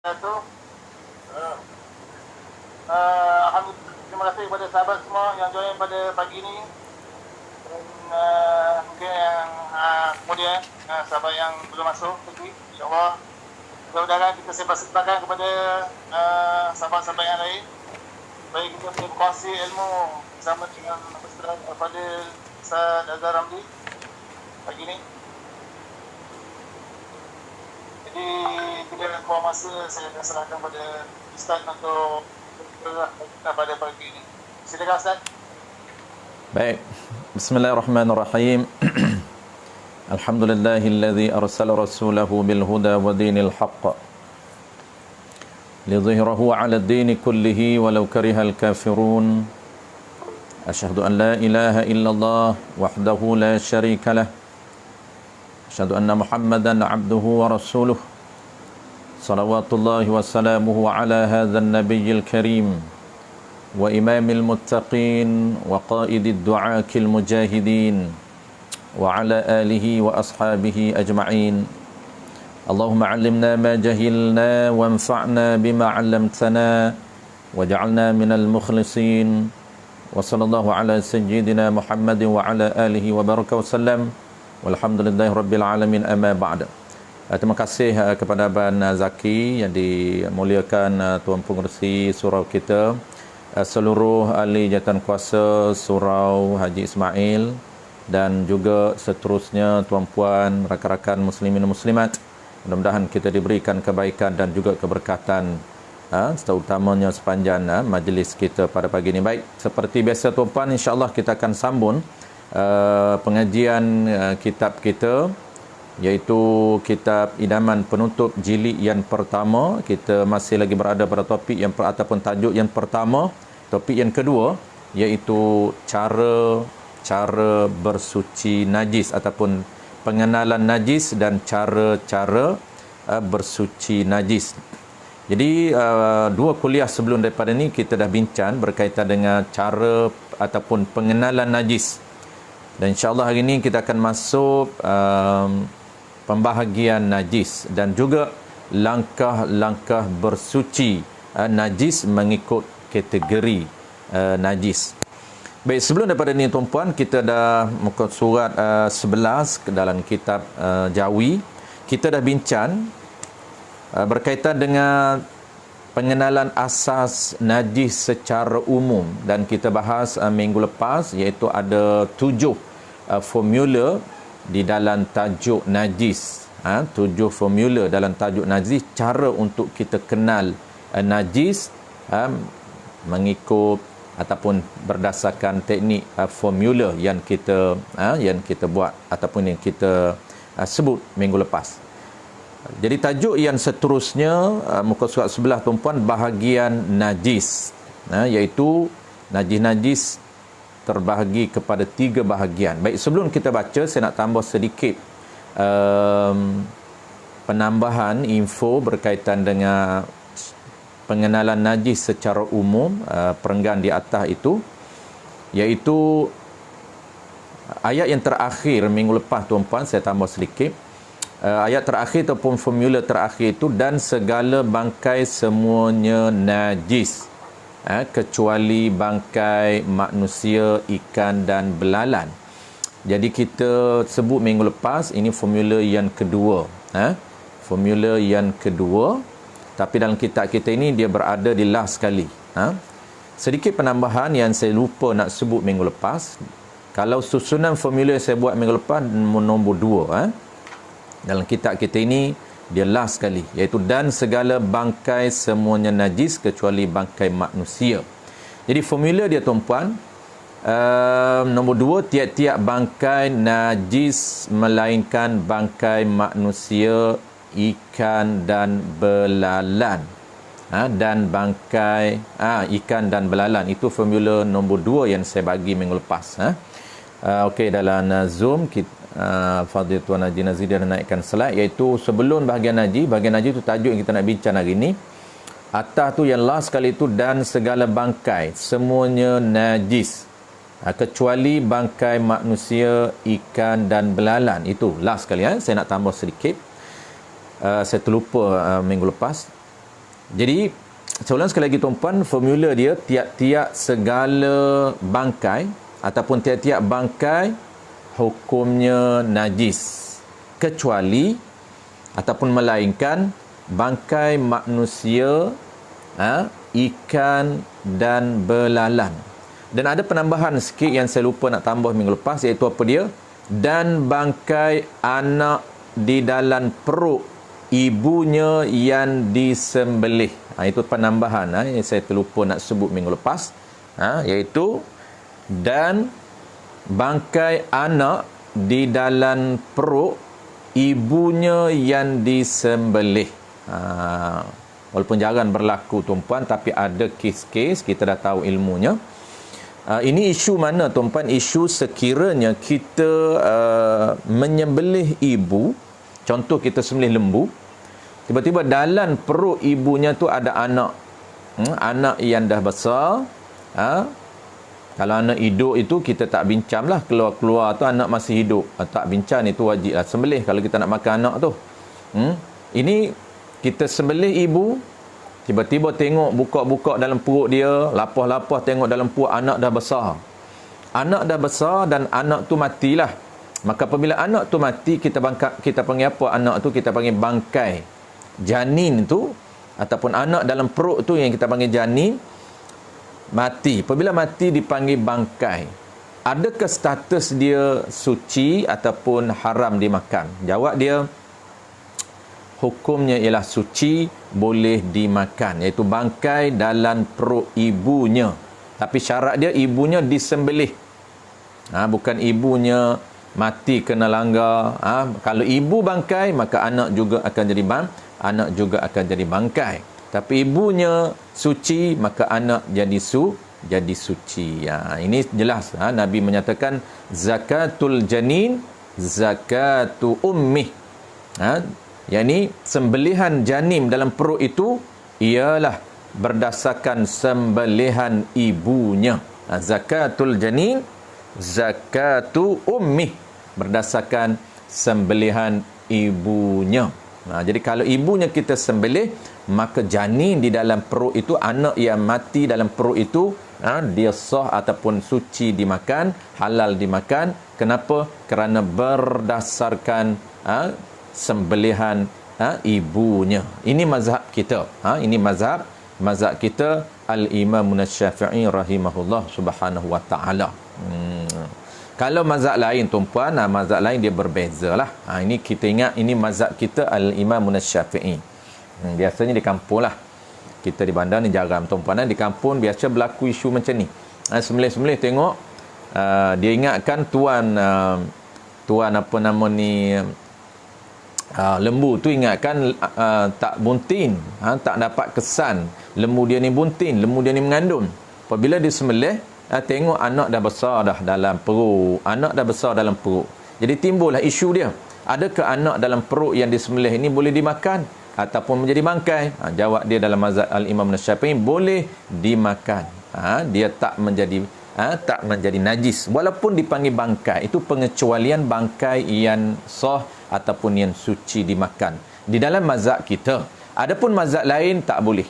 Itu Alhamdulillah, terima kasih kepada sahabat semua yang join pada pagi ini. Dan mungkin yang kemudian sahabat yang belum masuk tadi, insyaAllah mudah-mudahan kita sebar-sebarkan kepada sahabat-sahabat yang lain, supaya kita boleh berkongsi ilmu bersama dengan Ustaz Al-Fadil Ustaz Azhar Ramli pagi ini. Jadi tidak buang masa, saya akan serahkan pada Ustaz untuk pada pagi ini. Silakan Ustaz. Baik. Bismillahirrahmanirrahim. Alhamdulillahilladzi arsala rasulahu bil huda wa dinil haqq lidhhirahu 'ala ad-din kullihi walau karihal kafirun. Asyhadu an la ilaha illallah wahdahu la syarika lah. Asyhadu anna Muhammadan 'abduhu wa rasuluh. Salawatullahi wa salamuhu ala hadzal nabiyil karim wa imamil muttaqin wa qaidid du'akil mujahidin wa ala alihi wa ashabihi ajma'in. Allahumma 'allimna ma jahilna wanfa'na bima 'allamtana waj'alna minal mukhlisin. Wa sallallahu ala sayyidina Muhammadin wa ala alihi wa baraka wa sallam. Walhamdulillahi rabbil alamin, amma ba'da. Terima kasih kepada Abang Zaki yang dimuliakan Tuan Pengerusi surau kita, seluruh ahli jawatan kuasa surau Haji Ismail, dan juga seterusnya tuan-puan, rakan-rakan muslimin dan muslimat. Mudah-mudahan kita diberikan kebaikan dan juga keberkatan, terutamanya sepanjang majlis kita pada pagi ini. Baik, seperti biasa tuan-puan, insya-Allah kita akan sambung pengajian kitab kita, iaitu kitab Idaman Penutup jilid yang pertama. Kita masih lagi berada pada topik yang ataupun tajuk yang pertama. Topik yang kedua iaitu cara bersuci najis ataupun pengenalan najis dan cara-cara bersuci najis. Jadi dua kuliah sebelum daripada ni kita dah bincang berkaitan dengan cara ataupun pengenalan najis. Dan insya-Allah hari ini kita akan masuk pembahagian najis dan juga langkah-langkah bersuci najis mengikut kategori najis. Baik, sebelum daripada ni tuan-puan, kita dah muka surat 11 dalam kitab Jawi. Kita dah bincang berkaitan dengan pengenalan asas najis secara umum, dan kita bahas minggu lepas iaitu ada 7 formula di dalam tajuk najis. 7 formula dalam tajuk najis, cara untuk kita kenal najis mengikut ataupun berdasarkan teknik formula yang kita buat ataupun yang kita sebut minggu lepas. Jadi tajuk yang seterusnya muka surat 11 tuan-puan, bahagian najis, iaitu najis-najis terbahagi kepada 3 bahagian. Baik, sebelum kita baca, saya nak tambah sedikit penambahan info berkaitan dengan pengenalan najis secara umum, perenggan di atas itu, iaitu ayat yang terakhir minggu lepas tuan-puan, saya tambah sedikit. Ayat terakhir ataupun formula terakhir itu, dan segala bangkai semuanya najis, kecuali bangkai manusia, ikan dan belalang. Jadi kita sebut minggu lepas, ini formula yang kedua, formula yang kedua, tapi dalam kitab kita ini dia berada di last sekali. Sedikit penambahan yang saya lupa nak sebut minggu lepas. Kalau susunan formula yang saya buat minggu lepas nombor 2, dalam kitab kita ini dia last sekali, iaitu dan segala bangkai semuanya najis kecuali bangkai manusia. Jadi formula dia tuan-puan, nombor 2, tiap-tiap bangkai najis melainkan bangkai manusia, ikan dan belalang. Dan bangkai ikan dan belalang, itu formula nombor 2 yang saya bagi minggu lepas. Okey, dalam Zoom kita Fadil Tuan Haji Nazir dia naikkan slide, iaitu sebelum bahagian haji itu tajuk yang kita nak bincang hari ini. Atas tu yang last sekali itu, dan segala bangkai semuanya najis kecuali bangkai manusia, ikan dan belalang. Itu last sekali. Saya nak tambah sedikit, saya terlupa minggu lepas. Jadi seulang sekali lagi tuan-puan, formula dia tiap-tiap segala bangkai ataupun tiap-tiap bangkai hukumnya najis, kecuali ataupun melainkan bangkai manusia, ikan dan belalang. Dan ada penambahan sikit yang saya lupa nak tambah minggu lepas, iaitu apa dia? Dan bangkai anak di dalam perut ibunya yang disembelih. Itu penambahan yang saya terlupa nak sebut minggu lepas, iaitu dan bangkai anak di dalam perut ibunya yang disembelih. Walaupun jarang berlaku tuan-puan, tapi ada kes-kes kita dah tahu ilmunya. Ini isu mana tuan-puan? Isu sekiranya kita menyembelih ibu, contoh kita sembelih lembu, tiba-tiba dalam perut ibunya tu ada anak, anak yang dah besar. Kalau anak hidup itu kita tak bincang lah, keluar-keluar tu anak masih hidup, tak bincang, itu wajib lah sembelih kalau kita nak makan anak tu. Ini kita sembelih ibu, tiba-tiba tengok buka-buka dalam perut dia, lapah-lapah tengok dalam perut anak dah besar. Anak dah besar dan anak tu matilah. Maka apabila anak tu mati, kita panggil apa anak tu? Kita panggil bangkai. Janin tu ataupun anak dalam perut tu yang kita panggil janin mati. Apabila mati dipanggil bangkai. Adakah status dia suci ataupun haram dimakan? Jawab dia, hukumnya ialah suci, boleh dimakan, iaitu bangkai dalam perut ibunya. Tapi syarat dia ibunya disembelih. Bukan ibunya mati kena langgar. Kalau ibu bangkai, maka anak juga akan jadi bangkai. Tapi ibunya suci, maka anak jadi suci. Ini jelas. Nabi menyatakan zakatul janin zakatu ummih. Yani sembelihan janin dalam perut itu ialah berdasarkan sembelihan ibunya. Zakatul janin zakatu ummih, berdasarkan sembelihan ibunya. Jadi kalau ibunya kita sembelih, maka janin di dalam perut itu, anak yang mati dalam perut itu, dia sah ataupun suci dimakan, halal dimakan. Kenapa? Kerana berdasarkan sembelihan ibunya. Ini mazhab kita. Ini mazhab kita Al-Imam Asy-Syafi'i rahimahullah subhanahu wa ta'ala. Kalau mazhab lain tuan-puan, mazhab lain dia berbezalah. Ini kita ingat, ini mazhab kita Al-Imam Asy-Syafi'i. Biasanya di kampung lah. Kita di bandar ni jarang tuan-puan. Di kampung biasa berlaku isu macam ni. Sembelih-sembelih tengok, dia ingatkan tuan apa nama ni, lembu tu ingatkan tak bunting, tak dapat kesan lembu dia ni bunting, lembu dia ni mengandung. Apabila dia sembelih, tengok anak dah besar dah dalam perut, jadi timbullah isu dia, adakah anak dalam perut yang disembelih ini boleh dimakan ataupun menjadi bangkai? Jawab dia dalam mazhab Al-Imam Asy-Syafi'i, boleh dimakan. Dia tak menjadi najis walaupun dipanggil bangkai. Itu pengecualian bangkai yang sah ataupun yang suci dimakan di dalam mazhab kita. Adapun mazhab lain tak boleh.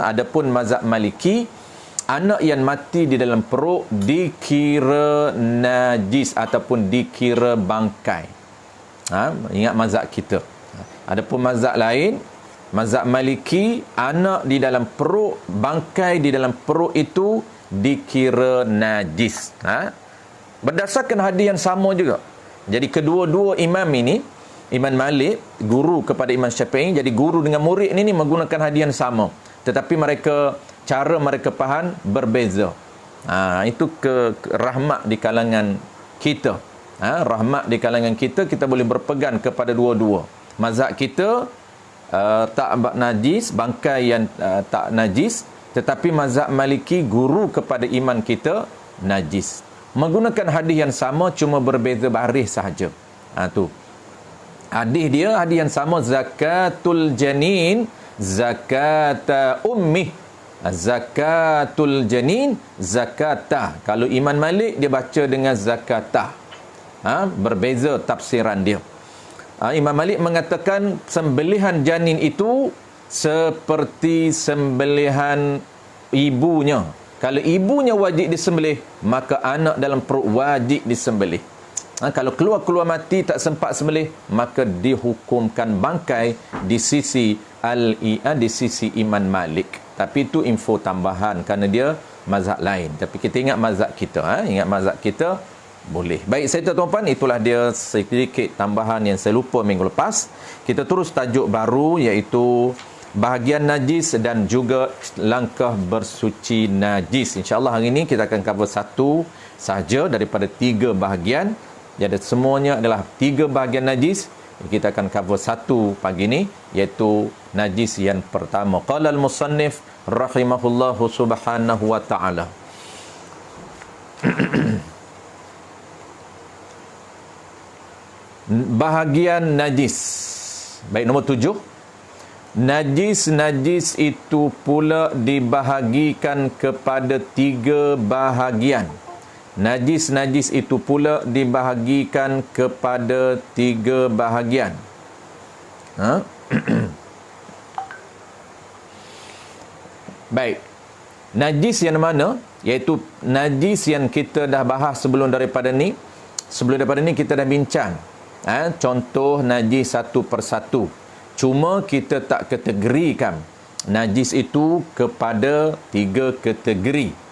Adapun mazhab Maliki, anak yang mati di dalam perut dikira najis ataupun dikira bangkai. Ingat mazhab kita. Adapun mazhab lain, mazhab Maliki, anak di dalam perut, bangkai di dalam perut itu dikira najis. Berdasarkan hadis yang sama juga. Jadi kedua-dua imam ini, Imam Malik guru kepada Imam Syafi'i, jadi guru dengan murid ini menggunakan hadis yang sama, tetapi cara mereka faham berbeza. Itu rahmat di kalangan kita. Rahmat di kalangan kita boleh berpegang kepada dua-dua. Mazhab kita tak najis, bangkai yang tak najis, tetapi mazhab Maliki guru kepada iman kita najis. Menggunakan hadis yang sama, cuma berbeza baris sahaja. Tu hadis yang sama, zakatul janin zakata ummih, zakatul janin zakata. Kalau Imam Malik dia baca dengan zakata. Berbeza tafsiran dia. Imam Malik mengatakan sembelihan janin itu seperti sembelihan ibunya. Kalau ibunya wajib disembelih, maka anak dalam perut wajib disembelih. Kalau keluar mati tak sempat sembelih, maka dihukumkan bangkai di sisi di sisi Imam Malik. Tapi itu info tambahan kerana dia mazhab lain. Tapi kita ingat mazhab kita, ingat mazhab kita boleh. Baik, saya tuan-tuan, itulah dia sedikit tambahan yang saya lupa minggu lepas. Kita terus tajuk baru, iaitu bahagian najis dan juga langkah bersuci najis. InsyaAllah hari ini kita akan cover satu sahaja daripada 3 bahagian. Jadi semuanya adalah 3 bahagian najis. Kita akan cover satu pagi ini, iaitu najis yang pertama. Qala al-musannif rahimahullahu subhanahu wa ta'ala. Bahagian najis. Baik, nombor 7. Najis itu pula dibahagikan kepada 3 bahagian. Najis itu pula dibahagikan kepada 3 bahagian. Baik. Najis yang mana? Iaitu najis yang kita dah bahas sebelum daripada ni. Sebelum daripada ni kita dah bincang. Contoh najis satu persatu. Cuma kita tak kategorikan najis itu kepada 3 kategori.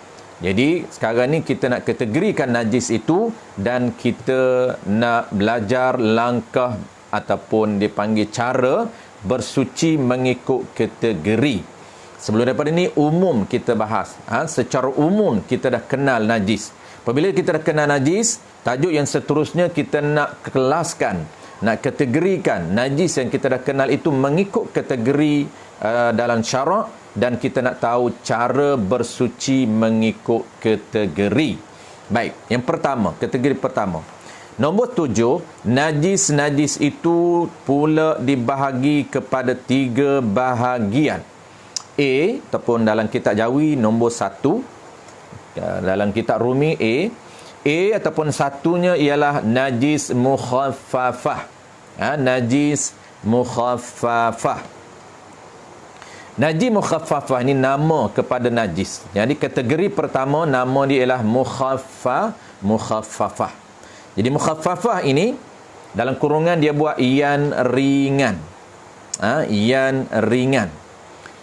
Jadi sekarang ni kita nak kategorikan najis itu dan kita nak belajar langkah ataupun dipanggil cara bersuci mengikut kategori. Sebelum daripada ni umum kita bahas. Secara umum kita dah kenal najis. Apabila kita dah kenal najis, tajuk yang seterusnya kita nak kelaskan, nak kategorikan najis yang kita dah kenal itu mengikut kategori dalam syarak, dan kita nak tahu cara bersuci mengikut kategori. Baik, yang pertama, kategori pertama. Nombor 7, najis itu pula dibahagi kepada 3 bahagian. A, ataupun dalam kitab Jawi nombor 1, dalam kitab Rumi A ataupun satunya ialah najis mukhaffafah. Najis mukhaffafah. Najis mukhaffafah ni nama kepada najis. Jadi kategori pertama nama dia ialah mukhaffafah. Jadi mukhaffafah ini dalam kurungan dia buat ian ringan. Ian ringan.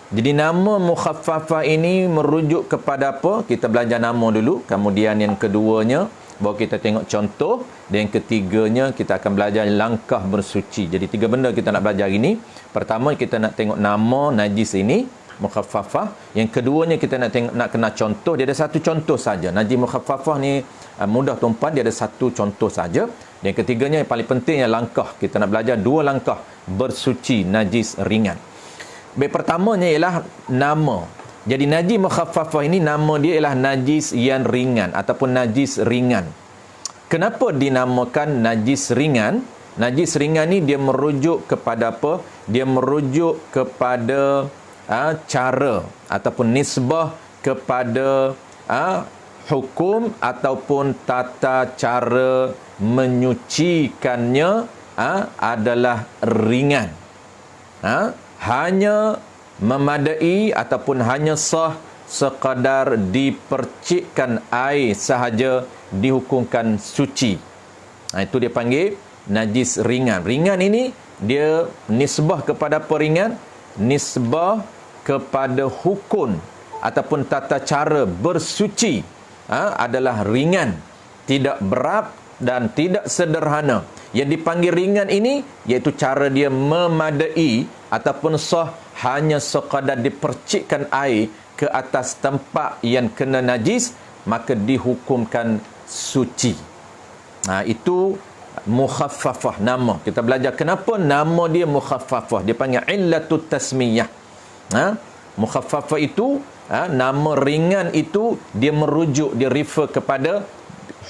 Jadi nama mukhaffafah ini merujuk kepada apa? Kita belajar nama dulu, kemudian yang keduanya baru kita tengok contoh, dan yang ketiganya kita akan belajar langkah bersuci. Jadi 3 benda kita nak belajar hari ini. Pertama kita nak tengok nama najis ini, mukhaffafah. Yang keduanya kita nak tengok, nak kenal contoh. Dia ada satu contoh saja. Najis mukhaffafah ni mudah tuan-puan, dia ada satu contoh saja. Dan yang ketiganya yang paling penting yang langkah. Kita nak belajar 2 langkah bersuci najis ringan. Baik, pertamanya ialah nama. Jadi najis mukhaffafah ini nama dia ialah najis yang ringan ataupun najis ringan. Kenapa dinamakan najis ringan? Najis ringan ni dia merujuk kepada apa? Dia merujuk kepada cara ataupun nisbah kepada hukum ataupun tata cara menyucikannya adalah ringan. Hanya memadai ataupun hanya sah sekadar dipercikkan air sahaja dihukumkan suci. Itu dia panggil najis ringan. Ringan ini dia nisbah kepada apa ringan? Nisbah kepada hukum ataupun tata cara bersuci adalah ringan, tidak berat dan tidak sederhana. Yang dipanggil ringan ini iaitu cara dia memadai ataupun sah hanya sekadar dipercikkan air ke atas tempat yang kena najis, maka dihukumkan suci. Itu mukhaffafah nama. Kita belajar kenapa nama dia mukhaffafah. Dia panggil illatut tasmiyah. Mukhaffafah itu nama ringan itu dia merujuk, dia refer kepada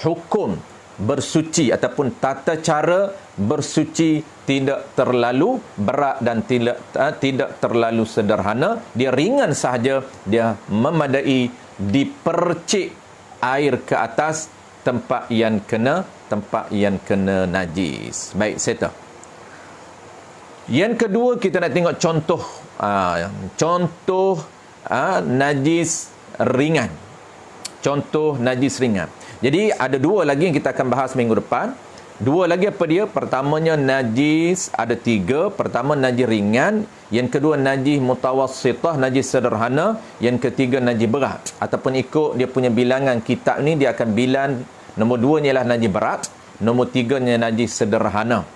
hukum bersuci ataupun tata cara bersuci tidak terlalu berat dan tidak terlalu sederhana. Dia ringan sahaja, dia memadai dipercik air ke atas tempat yang kena najis. Baik, settle. Yang kedua, kita nak tengok contoh najis ringan. Contoh najis ringan. Jadi ada dua lagi yang kita akan bahas minggu depan. Dua lagi apa dia? Pertamanya najis, ada tiga. Pertama najis ringan. Yang kedua najis mutawassitah, najis sederhana. Yang ketiga najis berat. Ataupun ikut dia punya bilangan kitab ni, dia akan bilang nombor dua ialah najis berat. Nombor tiganya najis sederhana.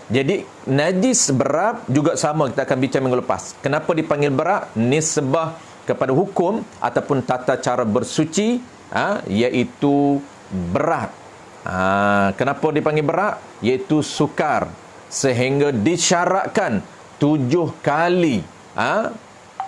Jadi najis berat juga sama, kita akan bincang minggu lepas. Kenapa dipanggil berat? Nisbah kepada hukum ataupun tata cara bersuci, iaitu berat. Kenapa dipanggil berat? Iaitu sukar, sehingga disyaratkan 7 kali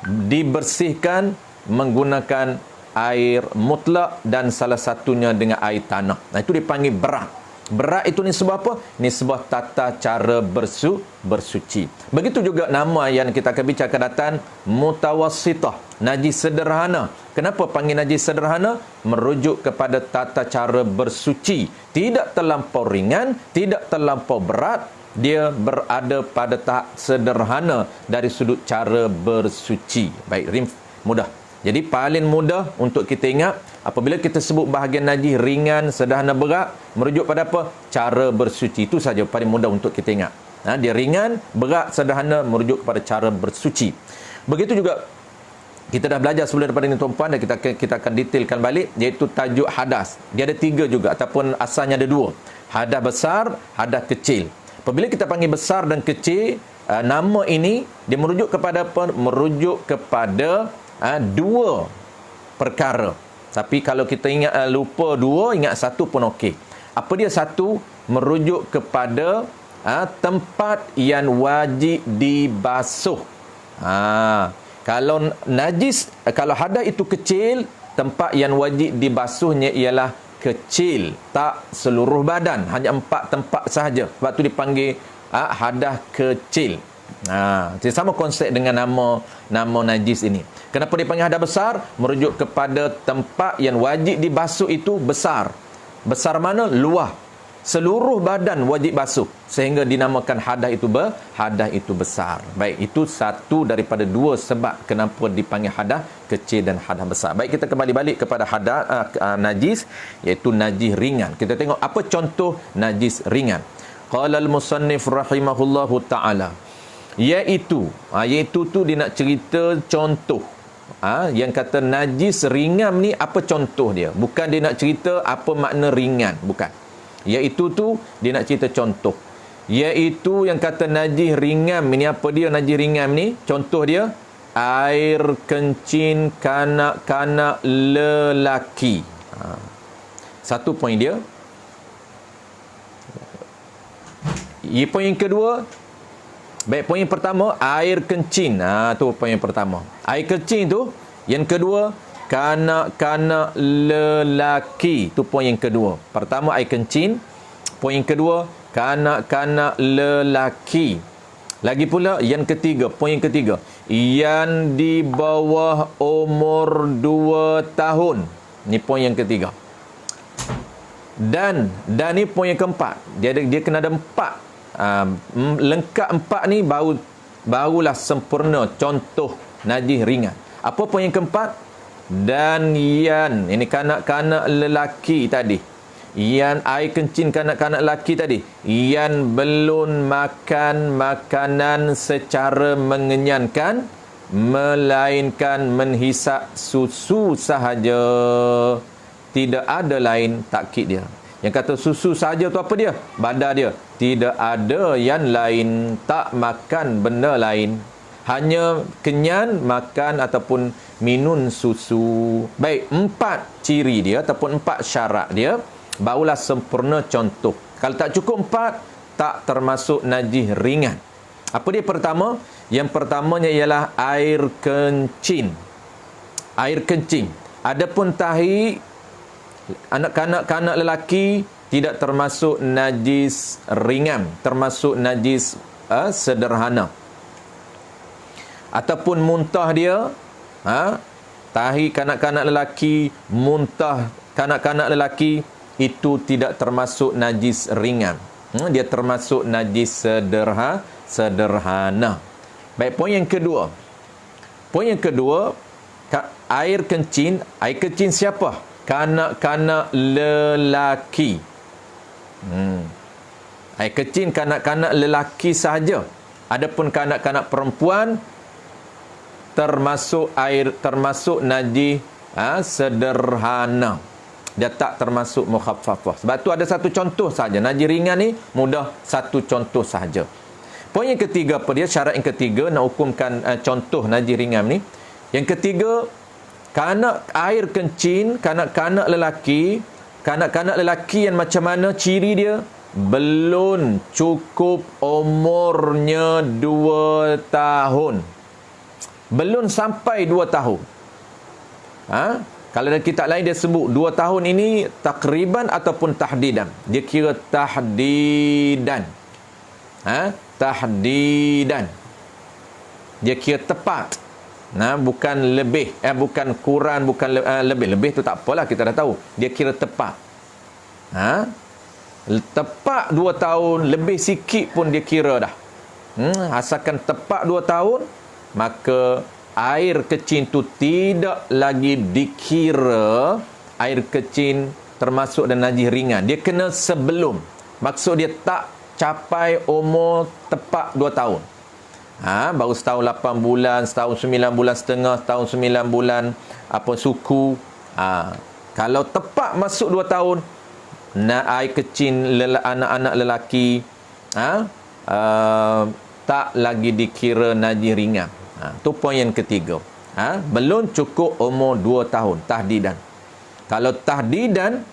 dibersihkan menggunakan air mutlak dan salah satunya dengan air tanah. Itu dipanggil berat. Berat itu nisbah apa? Nisbah tata cara bersuci. Begitu juga nama yang kita akan bincang akan datang, mutawassitah, najis sederhana. Kenapa panggil najis sederhana? Merujuk kepada tata cara bersuci. Tidak terlampau ringan, tidak terlampau berat. Dia berada pada tahap sederhana dari sudut cara bersuci. Baik, mudah. Jadi paling mudah untuk kita ingat, apabila kita sebut bahagian najis ringan, sederhana, berat, merujuk pada apa? Cara bersuci. Itu saja paling mudah untuk kita ingat. Dia ringan, berat, sederhana, merujuk kepada cara bersuci. Begitu juga kita dah belajar sebelum daripada ini tuan-puan, dan kita akan detailkan balik, iaitu tajuk hadas. Dia ada 3 juga, ataupun asalnya ada 2. Hadas besar, hadas kecil. Apabila kita panggil besar dan kecil, nama ini dia merujuk kepada apa? Merujuk kepada 2 perkara. Tapi kalau kita ingat lupa 2, ingat 1 pun okey. Apa dia 1? Merujuk kepada tempat yang wajib dibasuh. Kalau najis, kalau hadas itu kecil, tempat yang wajib dibasuhnya ialah kecil, tak seluruh badan, hanya 4 tempat sahaja. Sebab tu dipanggil hadas kecil. Sama konsep dengan nama najis ini. Kenapa dipanggil hadas besar? Merujuk kepada tempat yang wajib dibasuh itu besar. Besar mana? Luah. Seluruh badan wajib basuh, sehingga dinamakan hadas itu besar. Baik, itu satu daripada 2 sebab kenapa dipanggil hadas kecil dan hadas besar. Baik, kita kembali balik kepada hadas najis, iaitu najis ringan. Kita tengok apa contoh najis ringan. Qala al-musannif rahimahullahu ta'ala, iaitu tu dia nak cerita contoh. Yang kata najis ringan ni apa contoh dia? Bukan dia nak cerita apa makna ringan, bukan. Iaitu tu dia nak cerita contoh. Iaitu yang kata najis ringan ni, apa dia najis ringan ni? Contoh dia, air kencing kanak-kanak lelaki. Satu poin dia. Poin yang kedua, baik, poin yang pertama, air kencing. Tu poin yang pertama. Air kencing tu. Yang kedua, kanak-kanak lelaki. Tu poin yang kedua. Pertama, air kencing. Poin yang kedua, kanak-kanak lelaki. Lagi pula yang ketiga, poin yang ketiga, yang di bawah umur 2 tahun. Ni poin yang ketiga. Dan ni poin yang keempat. Dia kena ada 4. Lengkap 4 ni barulah sempurna contoh najis ringan. Apa poin yang keempat? Dan yang ini kanak-kanak lelaki tadi, yang air kencing kanak-kanak lelaki tadi, yang belum makan makanan secara mengenyangkan, melainkan menghisap susu sahaja, tidak ada lain. Takkid dia. Yang kata susu saja tu apa dia? Badar dia. Tidak ada yang lain, tak makan benda lain. Hanya kenyang makan ataupun minum susu. Baik, 4 ciri dia ataupun 4 syarat dia, barulah sempurna contoh. Kalau tak cukup 4, tak termasuk najis ringan. Apa dia pertama? Yang pertamanya ialah air kencing. Air kencing. Adapun tahi kanak-kanak lelaki tidak termasuk najis ringan, termasuk najis sederhana. Ataupun muntah dia, tahi kanak-kanak lelaki, muntah kanak-kanak lelaki, itu tidak termasuk najis ringan. Dia termasuk najis sederhana. Baik, poin yang kedua. Poin yang kedua, air kencing. Air kencing siapa? Kanak-kanak lelaki. Air kencing kanak-kanak lelaki sahaja. Adapun kanak-kanak perempuan termasuk najis sederhana. Dia tak termasuk mukhaffafah. Sebab tu ada satu contoh saja. Najis ringan ni mudah, satu contoh saja. Poin yang ketiga apa dia? Syarat yang ketiga nak hukumkan contoh najis ringan ni. Yang ketiga, air kencing kanak-kanak lelaki yang macam mana ciri dia? Belum cukup umurnya 2 tahun. Belum sampai 2 tahun. Kalau dalam kitab lain dia sebut 2 tahun ini takriban ataupun tahdidan. Dia kira tahdidan. Tahdidan. Dia kira tepat. Bukan lebih, bukan kurang, bukan lebih. Lebih tu tak apalah, kita dah tahu. Dia kira tepat. Tepat 2 tahun, lebih sikit pun dia kira dah. Asalkan tepat 2 tahun, maka air kecil tu tidak lagi dikira air kecil termasuk dan najis ringan. Dia kena sebelum. Maksud dia tak capai umur tepat 2 tahun. Baru setahun 8 bulan, setahun 9 bulan setengah, setahun 9 bulan suku. Kalau tepat masuk 2 tahun, air kecil anak-anak lelaki tak lagi dikira najis ringan. Tu poin yang ketiga. Belum cukup umur 2 tahun, tahdidan. Kalau tahdidan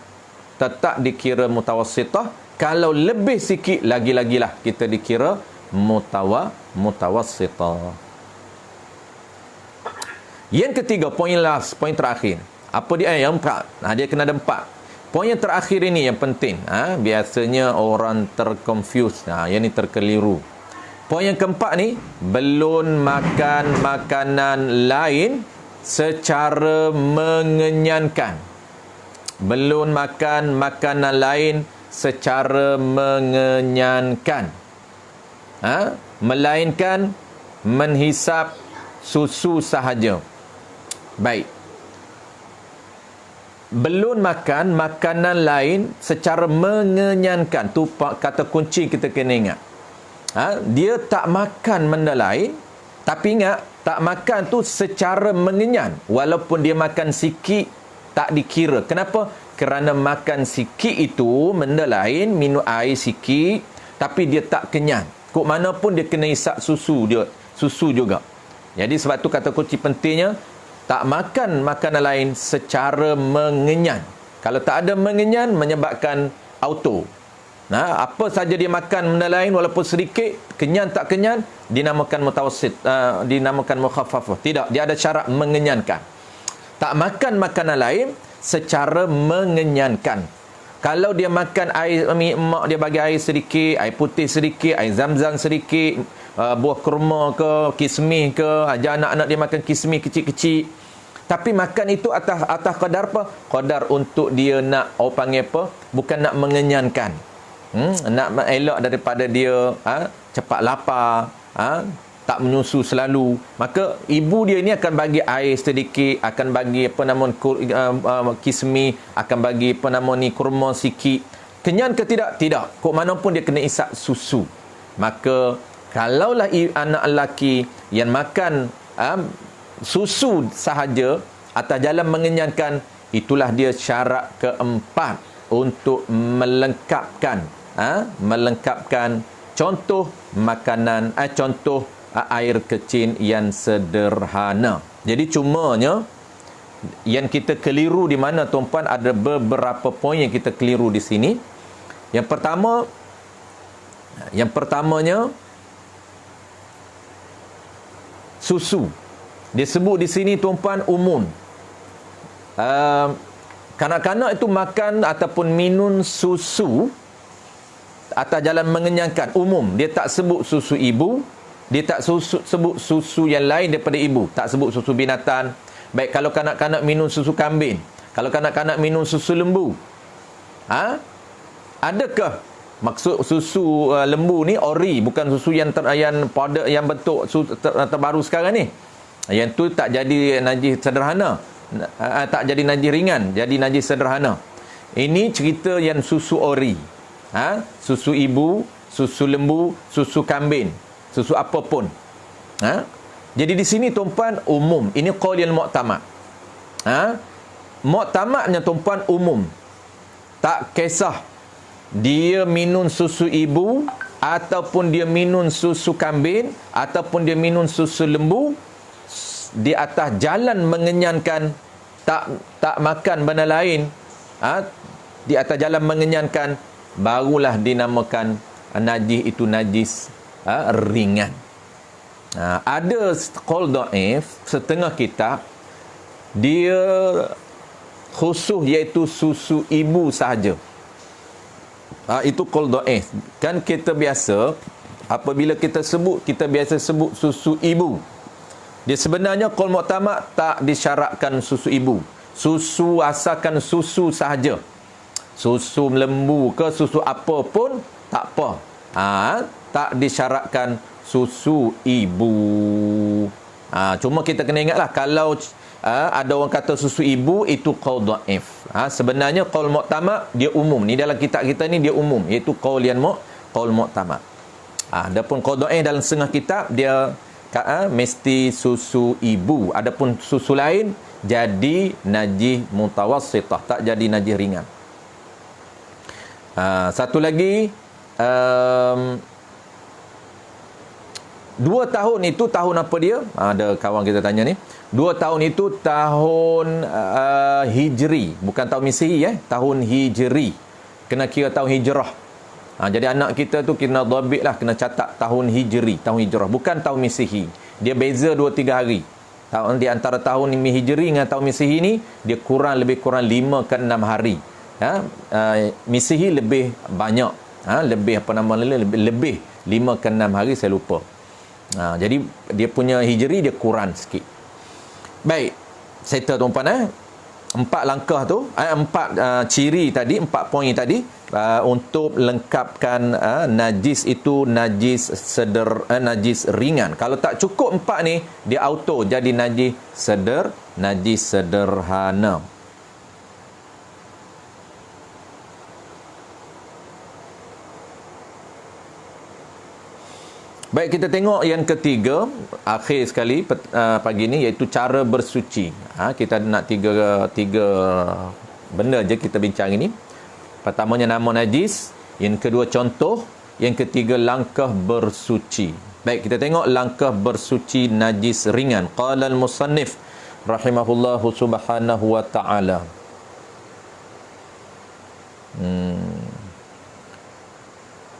tetap dikira mutawassitah. Kalau lebih sikit lagi-lagilah kita dikira mutawassitah. Yang ketiga, poin last, poin terakhir. Apa dia? Yang empat. Dia kena ada 4. Poin yang terakhir ini yang penting. Biasanya orang terconfuse. Yang ni terkeliru. Poin yang keempat ni, belum makan makanan lain secara mengenyangkan. Belum makan makanan lain secara mengenyangkan. Melainkan menghisap susu sahaja. Baik. Belum makan makanan lain secara mengenyangkan. Tu kata kunci kita kena ingat. Dia tak makan benda lain, tapi ingat, tak makan tu secara mengenyang. Walaupun dia makan sikit, tak dikira. Kenapa? Kerana makan sikit itu, benda lain, minum air sikit, tapi dia tak kenyang. Kok mana pun dia kena isap susu juga. Jadi sebab tu kata kunci pentingnya, tak makan makanan lain secara mengenyang. Kalau tak ada mengenyang, menyebabkan auto. Apa saja dia makan benda lain walaupun sedikit, kenyang tak kenyang, dinamakan mutawassit, dinamakan mukhaffafah. Tidak, dia ada syarat mengenyangkan. Tak makan makanan lain secara mengenyangkan. Kalau dia makan air, mak dia bagi air sedikit, air putih sedikit, air zam-zam sedikit, buah kurma ke, kismis ke, ajar anak-anak dia makan kismis kecil-kecil. Tapi makan itu atas kadar apa? Kadar untuk dia nak, panggil apa? Bukan nak mengenyangkan. Nak elak daripada dia cepat lapar, tak menyusu selalu. Maka ibu dia ni akan bagi air sedikit, akan bagi kismis, akan bagi kurma sikit. Kenyang ke tidak? Tidak. Kok mana pun dia kena isap susu. Maka kalaulah anak lelaki yang makan susu sahaja atas jalan mengenyangkan, itulah dia syarat keempat untuk melengkapkan contoh makanan, contoh air kecil yang sederhana. Jadi cumanya yang kita keliru di mana, tuan-puan, ada beberapa poin yang kita keliru di sini. Yang pertamanya susu. Dia sebut di sini, tuan-puan, umum. Kanak-kanak itu makan ataupun minum susu atas jalan mengenyangkan, umum. Dia tak sebut susu ibu, dia tak sebut susu yang lain daripada ibu, tak sebut susu binatang. Baik, kalau kanak-kanak minum susu kambing, kalau kanak-kanak minum susu lembu, adakah Maksud susu lembu ni ori, bukan susu yang yang bentuk terbaru sekarang ni. Yang tu tak jadi najis sederhana, tak jadi najis ringan, jadi najis sederhana. Ini cerita yang susu ori, susu ibu, susu lembu, susu kambing, susu apa pun. Jadi di sini tuan-puan umum. Ini qaul yang mu'tamad. Mu'tamadnya tuan-puan umum. Tak kisah dia minum susu ibu ataupun dia minum susu kambing ataupun dia minum susu lembu, di atas jalan mengenyangkan, tak makan benda lain, di atas jalan mengenyangkan, barulah dinamakan najis itu najis ringan. Ada qaul dhaif setengah kitab dia khusus iaitu susu ibu sahaja. Itu qaul dhaif. Kan kita biasa apabila kita biasa sebut susu ibu. Dia sebenarnya qaul mu'tamad tak disyaratkan susu ibu. Susu asalkan susu sahaja. Susu lembu ke susu apa pun tak apa. Tak disyaratkan susu ibu. Cuma kita kena ingatlah kalau ada orang kata susu ibu itu qaul dhaif. Sebenarnya qaul mu'tamad dia umum. Ni dalam kitab kita ni dia umum, iaitu qaul mu'tamad. Adapun qaul dhaif dalam setengah kitab dia mesti susu ibu. Adapun susu lain jadi najis mutawassitah, tak jadi najis ringan. Satu lagi, 2 tahun itu tahun apa dia? Ada kawan kita tanya ni. 2 tahun itu tahun Hijri, bukan tahun Misihi, tahun Hijri. Kena kira tahun hijrah. Jadi anak kita tu kena dhabit lah, kena catat tahun Hijri, tahun hijrah, bukan tahun Misihi. Dia beza 2-3 hari. Tahun di antara tahun Hijri dengan tahun Misihi ni dia lebih kurang 5 ke 6 hari. Misihi lebih banyak. Lebih lebih 5 ke 6 hari, saya lupa. Jadi dia punya Hijri dia kurang sikit. Baik, settle tuan-puan. 4 langkah tu, 4 ciri tadi, 4 poin tadi untuk lengkapkan najis itu najis najis ringan. Kalau tak cukup 4 ni, dia auto jadi najis sederhana. Baik, kita tengok yang ketiga, akhir sekali pagi ni, iaitu cara bersuci. Kita nak tiga benda je kita bincang ini. Pertamanya nama najis, yang kedua contoh, yang ketiga langkah bersuci. Baik, kita tengok langkah bersuci najis ringan. Qala al-musannif rahimahullahu subhanahu wa ta'ala.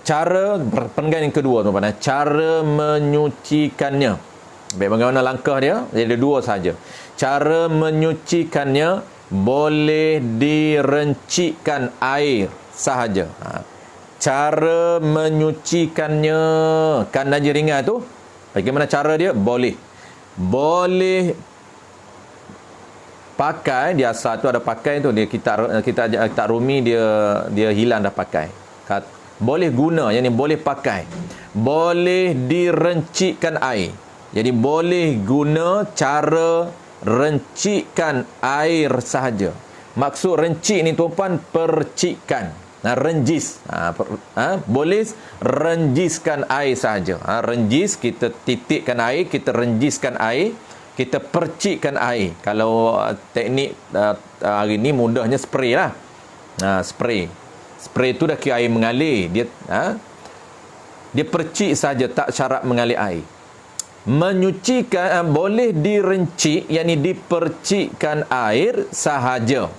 Cara perenggan yang kedua tuan-tuan, cara menyucikannya. Baik, bagaimana langkah dia? Dia ada 2 saja. Cara menyucikannya boleh direncikkan air sahaja. Cara menyucikannya kan najis ringan tu, bagaimana cara dia? Boleh pakai, dia asal tu ada pakai tu, dia kita Rumi dia hilang dah pakai. Boleh guna, yang ni boleh pakai, boleh direncikkan air. Jadi boleh guna cara rencikkan air sahaja. Maksud rencik ni tuan-puan, percikan, renjis. Boleh renjiskan air sahaja. Renjis, kita titikkan air, kita renjiskan air, kita percikkan air. Kalau teknik hari ni mudahnya spray lah. Spray tu dah kira air mengalir. Dia percik saja, tak syarat mengalir air. Menyucikan boleh direncik, yakni dipercikkan air sahaja.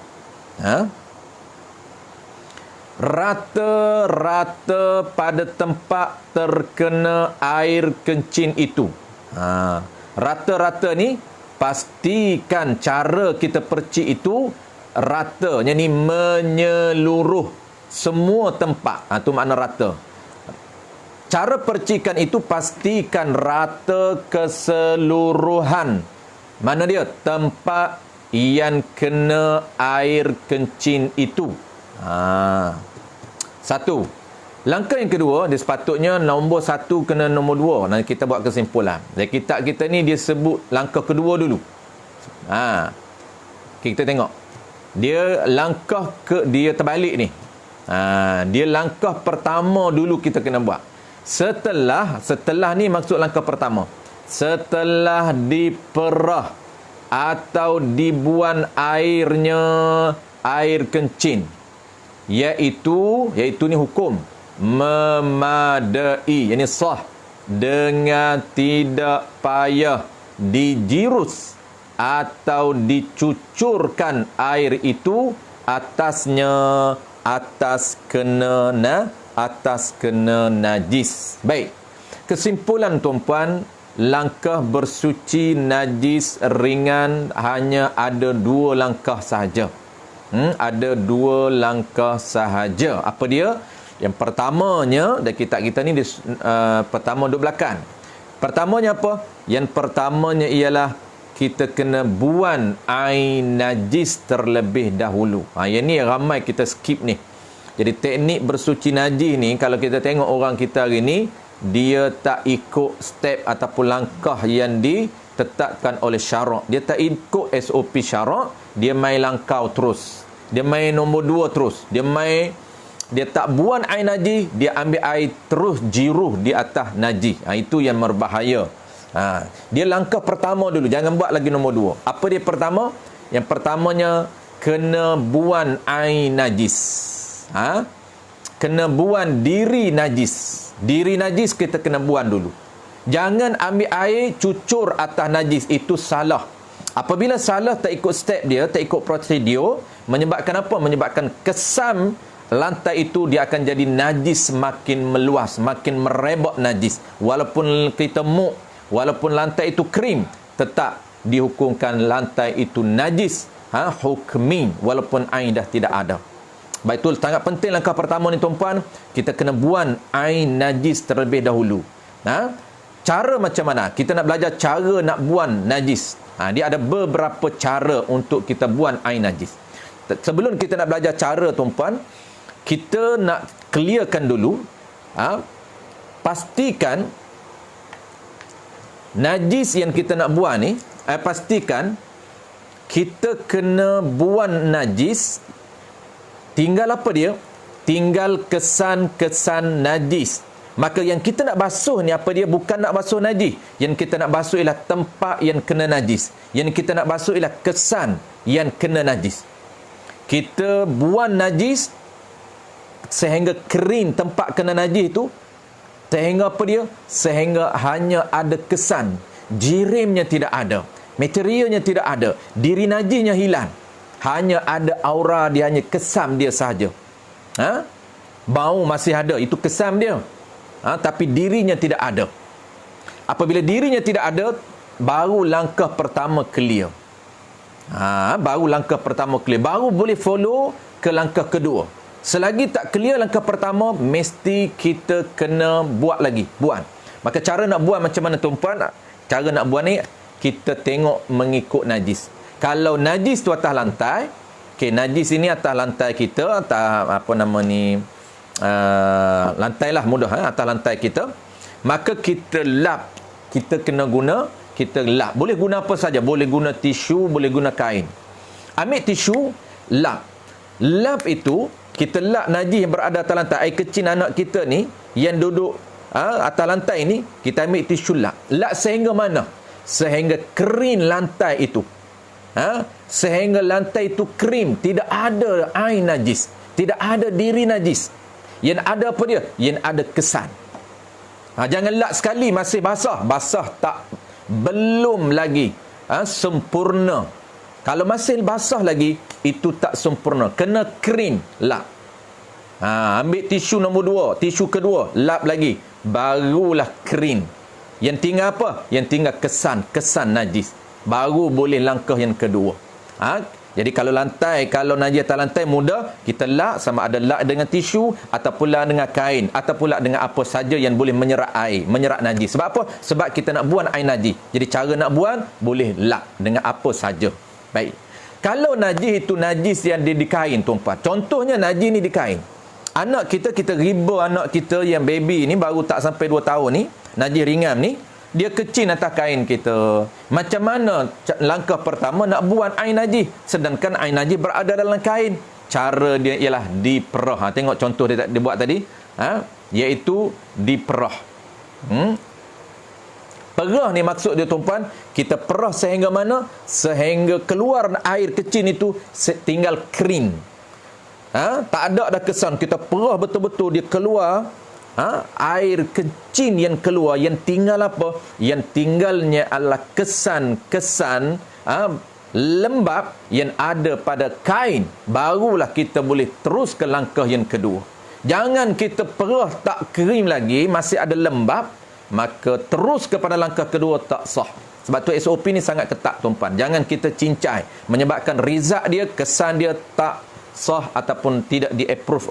Rata-rata pada tempat terkena air kencing itu. Rata-rata ni pastikan cara kita percik itu rata, yakni menyeluruh semua tempat. Itu makna rata. Cara percikan itu pastikan rata keseluruhan. Mana dia? Tempat yang kena air kencing itu. 1. Langkah yang kedua, dia sepatutnya nombor 1 kena nombor 2. Nanti kita buat kesimpulan. Dari kitab kita ni dia sebut langkah kedua dulu. Kita tengok. Dia langkah dia terbalik ni. Dia langkah pertama dulu kita kena buat. Setelah ni maksud langkah pertama. Setelah diperah atau dibuang airnya, air kencing. Iaitu ni hukum memadai, yakni sah, dengan tidak payah dijirus atau dicucurkan air itu atas kena najis. Baik. Kesimpulan tuan-puan, langkah bersuci najis ringan hanya ada 2 langkah sahaja. Ada 2 langkah sahaja. Apa dia? Yang pertamanya, dari kitab kita ni pertama duduk belakang. Pertamanya apa? Yang pertamanya ialah kita kena buang air najis terlebih dahulu. Yang ni ramai kita skip ni. Jadi teknik bersuci najis ni, kalau kita tengok orang kita hari ni, dia tak ikut step ataupun langkah yang ditetapkan oleh syarak. Dia tak ikut SOP syarak, dia main langkau terus. Dia main nombor 2 terus. Dia tak buang air najis, dia ambil air terus jiruh di atas najis. Itu yang berbahaya. Dia langkah pertama dulu, jangan buat lagi nombor 2. Apa dia pertama? Yang pertamanya kena buang air najis. Kena buang diri najis. Diri najis kita kena buang dulu. Jangan ambil air cucur atas najis, itu salah. Apabila salah, tak ikut step dia, tak ikut prosedur, menyebabkan apa? Menyebabkan kesam lantai itu dia akan jadi najis makin meluas, makin merebak najis. Walaupun kita muk, walaupun lantai itu krim, tetap dihukumkan lantai itu najis. Hukmi, walaupun air dah tidak ada. Baik, itu sangat penting langkah pertama ni tuan-puan. Kita kena buang air najis terlebih dahulu. Cara macam mana? Kita nak belajar cara nak buang najis. Dia ada beberapa cara untuk kita buang air najis. Sebelum kita nak belajar cara tuan-puan, kita nak clearkan dulu, pastikan najis yang kita nak buang ni, pastikan kita kena buang najis, tinggal apa dia? Tinggal kesan-kesan najis. Maka yang kita nak basuh ni apa dia? Bukan nak basuh najis. Yang kita nak basuh ialah tempat yang kena najis. Yang kita nak basuh ialah kesan yang kena najis. Kita buang najis sehingga kering tempat kena najis itu, sehingga apa dia? Sehingga hanya ada kesan, jirimnya tidak ada, materialnya tidak ada, diri najisnya hilang, hanya ada aura dia, hanya kesam dia sahaja. Bau masih ada, itu kesam dia, tapi dirinya tidak ada. Apabila dirinya tidak ada, baru langkah pertama clear. Baru langkah pertama clear, baru boleh follow ke langkah kedua. Selagi tak clear langkah pertama, mesti kita kena buat lagi, buang. Maka cara nak buang macam mana tuan-puan? Cara nak buang ni, kita tengok mengikut najis. Kalau najis tu atas lantai, najis ini atas lantai kita, atas lantai lah mudah, atas lantai kita, maka kita lap. Kita kena guna, kita lap. Boleh guna apa saja, boleh guna tisu, boleh guna kain. Ambil tisu, lap. Lap itu, kita lap najis yang berada atas lantai. Air kecil anak kita ni yang duduk atas lantai ni, kita ambil tisu lap. Lap sehingga mana? Sehingga kering lantai itu. Sehingga lantai itu kering, tidak ada air najis, tidak ada diri najis. Yang ada apa dia? Yang ada kesan. Jangan lap sekali masih basah. Basah tak, belum lagi sempurna. Kalau masih basah lagi, itu tak sempurna. Kena kering, lap. Ambil tisu nombor 2, tisu kedua, lap lagi. Barulah kering. Yang tinggal apa? Yang tinggal kesan najis. Baru boleh langkah yang kedua. Jadi kalau najis atas lantai mudah, kita lap, sama ada lap dengan tisu, ataupun lap dengan kain, ataupun lap dengan apa saja yang boleh menyerap air, menyerap najis. Sebab apa? Sebab kita nak buang air najis. Jadi cara nak buang, boleh lap dengan apa saja. Baik. Kalau najis itu najis yang di kain tuan-tuan. Contohnya najis ni di kain. Anak kita, kita riba anak kita yang baby ni baru tak sampai 2 tahun ni, najis ringan ni, dia kecil atas kain kita. Macam mana langkah pertama nak buang air najis, sedangkan air najis berada dalam kain? Cara dia ialah diperah. Tengok contoh dia buat tadi, iaitu diperah. Perah ni maksud dia tuan-puan, kita perah sehingga mana? Sehingga keluar air kecil itu tinggal kering. Tak ada dah kesan. Kita perah betul-betul dia keluar. Air kecil yang keluar, yang tinggal apa? Yang tinggalnya adalah kesan-kesan lembab yang ada pada kain. Barulah kita boleh terus ke langkah yang kedua. Jangan kita perah tak kering lagi, masih ada lembab, maka terus kepada langkah kedua tak sah. Sebab tu SOP ni sangat ketat tuan-puan. Jangan kita cincai, menyebabkan rizak dia, kesan dia tak sah ataupun tidak di-approve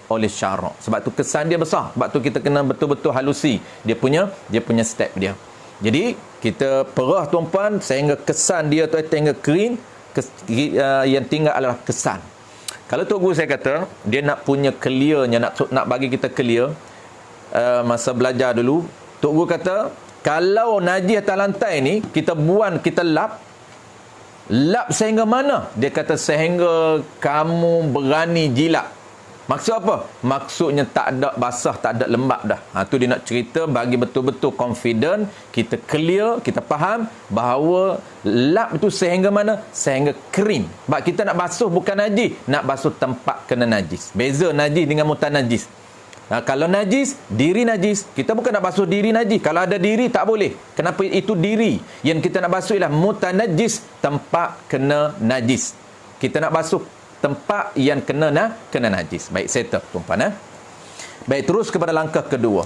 oleh syarak. Sebab tu kesan dia besar. Sebab tu kita kena betul-betul halusi dia punya step dia. Jadi kita perah tuan-puan sehingga kesan dia tu sehingga kering, yang tinggal adalah kesan. Kalau Tok Guru saya kata dia nak punya clearnya, nak bagi kita clear, masa belajar dulu Tok Guru kata kalau najis atas lantai ni kita buang, kita lap sehingga mana? Dia kata sehingga kamu berani jilat. Maksud apa? Maksudnya tak ada basah, tak ada lembab dah. Tu dia nak cerita bagi betul-betul confident, kita clear, kita faham bahawa lap itu sehingga mana? Sehingga kering. Sebab kita nak basuh bukan najis, nak basuh tempat kena najis. Beza najis dengan mutanajis. Kalau najis, diri najis, kita bukan nak basuh diri najis. Kalau ada diri, tak boleh. Kenapa itu diri? Yang kita nak basuh ialah mutanajis, tempat kena najis. Kita nak basuh tempat yang kena najis. Baik, settle tuan-puan. Baik, terus kepada langkah kedua.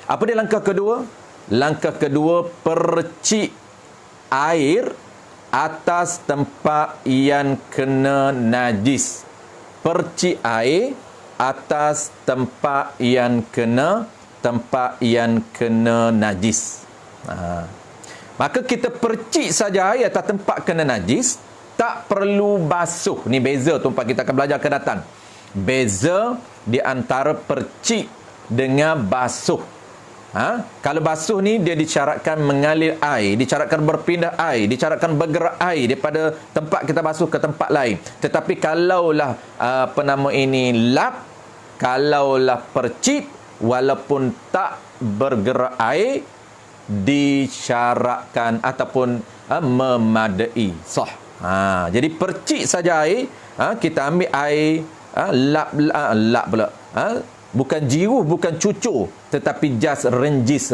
Apa dia langkah kedua? Langkah kedua, percik air atas tempat yang kena najis. Percik air atas tempat yang kena najis. Maka kita percik saja air atas tempat kena najis, tak perlu basuh. Ni beza tuan-tuan, kita akan belajar akan datang. Beza di antara percik dengan basuh. Kalau basuh ni dia disyaratkan mengalir air, disyaratkan berpindah air, disyaratkan bergerak air daripada tempat kita basuh ke tempat lain. Tetapi kalaulah lap, kalaulah percik, walaupun tak bergerak air, disyaratkan ataupun memadai, sah. Jadi percik saja air, kita ambil air, lap pula. Bukan jiruh, bukan cucur, tetapi just renjis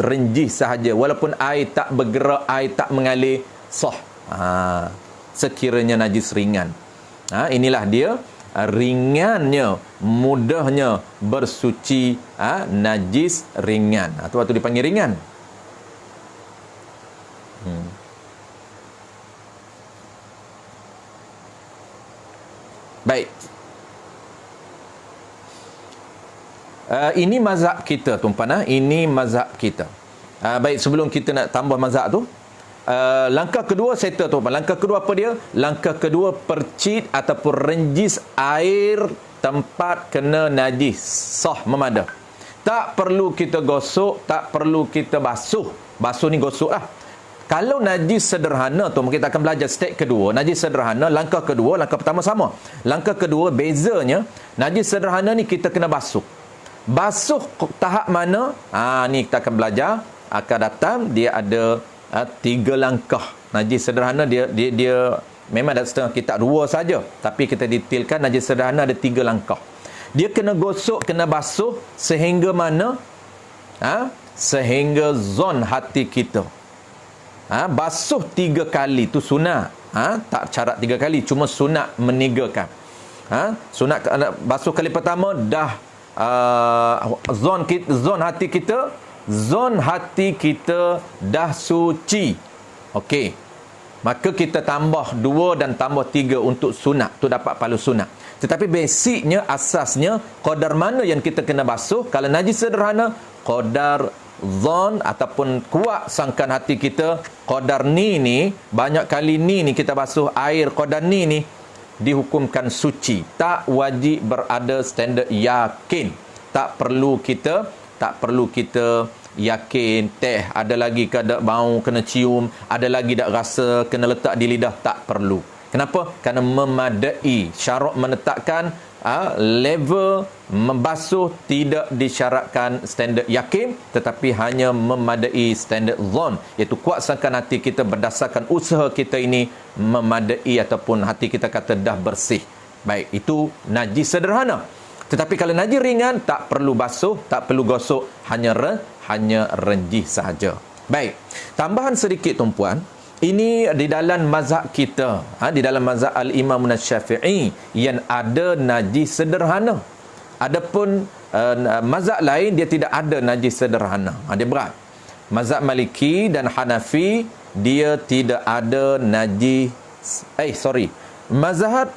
sahaja. Walaupun air tak bergerak, air tak mengalir, sah. Sekiranya najis ringan. Inilah dia ringannya, mudahnya bersuci najis ringan. Itu waktu dipanggil ringan. Baik. Ini mazhab kita tuan-puan. Ini mazhab kita. Baik, sebelum kita nak tambah mazhab tu, langkah kedua settle tuan-puan. Langkah kedua apa dia? Langkah kedua percik ataupun renjis air tempat kena najis, sah, memadah. Tak perlu kita gosok, tak perlu kita basuh. Basuh ni gosok lah. Kalau najis sederhana tu, kita akan belajar step kedua. Najis sederhana, langkah kedua, langkah pertama sama. Langkah kedua, bezanya, najis sederhana ni kita kena basuh. Basuh tahap mana? Ni kita akan belajar. Akan datang, dia ada 3 langkah. Najis sederhana, dia memang ada setengah kitab 2 saja. Tapi kita detailkan, najis sederhana ada 3 langkah. Dia kena gosok, kena basuh sehingga mana? Sehingga zon hati kita. Basuh 3 kali tu sunat. Tak syarat 3 kali, cuma sunat menigakan. Sunat basuh kali pertama dah zon hati kita dah suci. Okey. Maka kita tambah 2 dan tambah 3 untuk sunat. Tu dapat pahala sunat. Tetapi basicnya, asasnya, qadar mana yang kita kena basuh? Kalau najis sederhana, qadar zon ataupun kuat sangkan hati kita, qadar ni banyak kali ni kita basuh air qadar ni dihukumkan suci. Tak wajib berada standard yakin. Tak perlu kita yakin teh ada lagi ke tak bau kena cium, ada lagi tak rasa kena letak di lidah, tak perlu. Kenapa? Kerana memadai. Syarak menetapkan level membasuh tidak disyaratkan standard yakin, tetapi hanya memadai standard zon, iaitu kuatkan hati kita berdasarkan usaha kita ini memadai ataupun hati kita kata dah bersih. Baik, itu najis sederhana. Tetapi kalau najis ringan, tak perlu basuh, tak perlu gosok, hanya renjih sahaja. Baik, tambahan sedikit tuan-puan, ini di dalam mazhab kita, di dalam mazhab al-Imam Syafi'i yang ada najis sederhana. Adapun mazhab lain dia tidak ada najis sederhana. Dia berat. Mazhab Maliki dan Hanafi dia tidak ada najis mazhab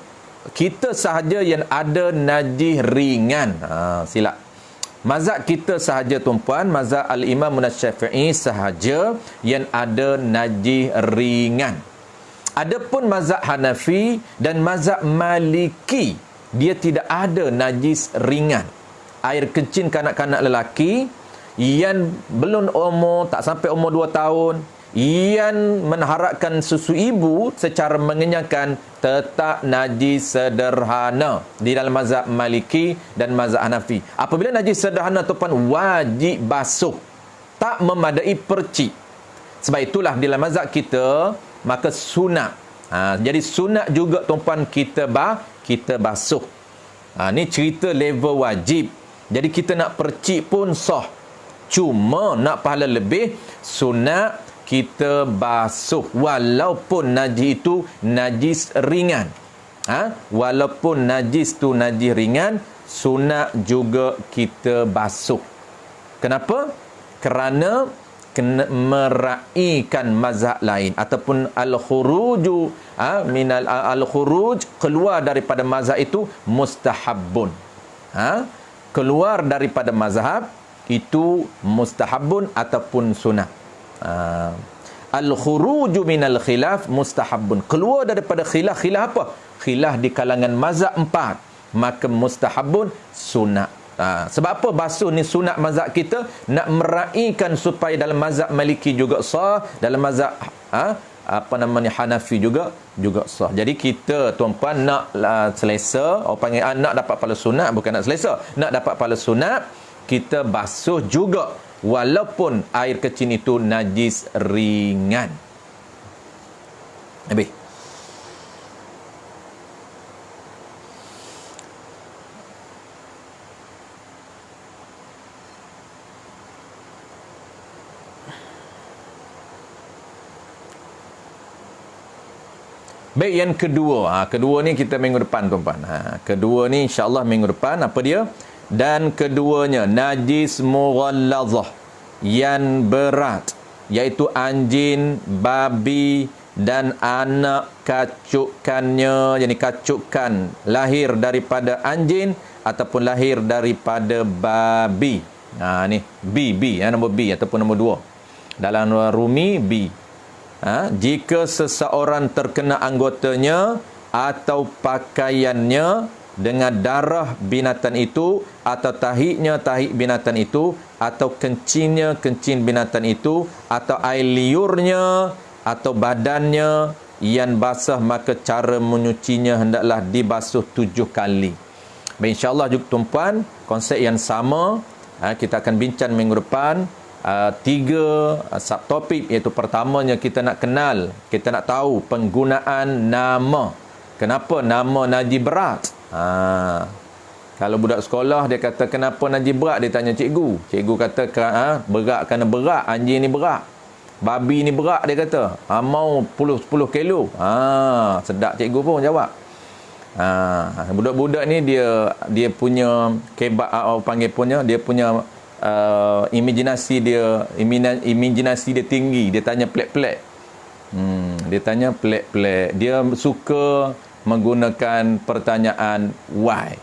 kita sahaja yang ada najis ringan. Silap. Mazhab kita sahaja tuan-puan, mazhab al-Imam Syafi'i sahaja yang ada najis ringan. Adapun mazhab Hanafi dan mazhab Maliki, dia tidak ada najis ringan. Air kencing kanak-kanak lelaki yang belum umur, tak sampai umur 2 tahun, yang mengharapkan susu ibu secara mengenyangkan, tetap najis sederhana di dalam mazhab Maliki dan mazhab Hanafi. Apabila najis sederhana tuan wajib basuh, tak memadai percik. Sebab itulah di dalam mazhab kita maka sunat. Jadi sunat juga tuan kita basuh. Ni cerita level wajib. Jadi kita nak percik pun sah. Cuma nak pahala lebih, sunat kita basuh walaupun najis itu najis ringan. Walaupun najis tu najis ringan, sunat juga kita basuh. Kenapa? Kerana kena meraihkan mazhab lain ataupun al-khuruju minal al-khuruj, keluar daripada mazhab itu mustahabbun. Keluar daripada mazhab itu mustahabbun ataupun sunat. Al-khuruju minal khilaf mustahabbun, keluar daripada khilaf apa? Khilaf di kalangan mazhab 4, maka mustahabbun sunat. Sebab apa basuh ni sunat mazhab kita? Nak meraihkan supaya dalam mazhab Maliki juga sah, dalam mazhab Hanafi juga sah. Jadi kita tuan-puan nak selesa, orang panggil nak dapat pahala sunat, bukan nak selesa, nak dapat pahala sunat, kita basuh juga walaupun air kecil itu najis ringan. Habis. Baik, yang kedua. Kedua ni kita minggu depan tuan-tuan. Kedua ni insya-Allah minggu depan. Apa dia? Dan keduanya najis mughallazah yang berat, iaitu anjing, babi dan anak kacukannya. Jadi kacukan lahir daripada anjing ataupun lahir daripada babi. Ni B nombor B ataupun nombor 2 dalam Rumi B. Jika seseorang terkena anggotanya atau pakaiannya dengan darah binatang itu, atau tahik binatang itu, atau kencing binatang itu, atau air liurnya, atau badannya yang basah, maka cara menyucinya hendaklah dibasuh 7 kali. Baik, insyaAllah juga tuan-puan, konsep yang sama kita akan bincang minggu depan. 3 subtopik, iaitu pertamanya kita nak kenal, kita nak tahu penggunaan nama. Kenapa nama najis berat? Kalau budak sekolah dia kata kenapa najis berat, dia tanya cikgu. Cikgu kata berat kerana berat, anjing ni berat, babi ni berat, dia kata. Mau 10 kilo. Sedap cikgu pun jawab. Budak-budak ni dia punya kebab, panggil punya, dia punya imajinasi dia tinggi. Dia tanya pelik-pelik. Dia tanya pelik-pelik. Dia suka menggunakan pertanyaan why.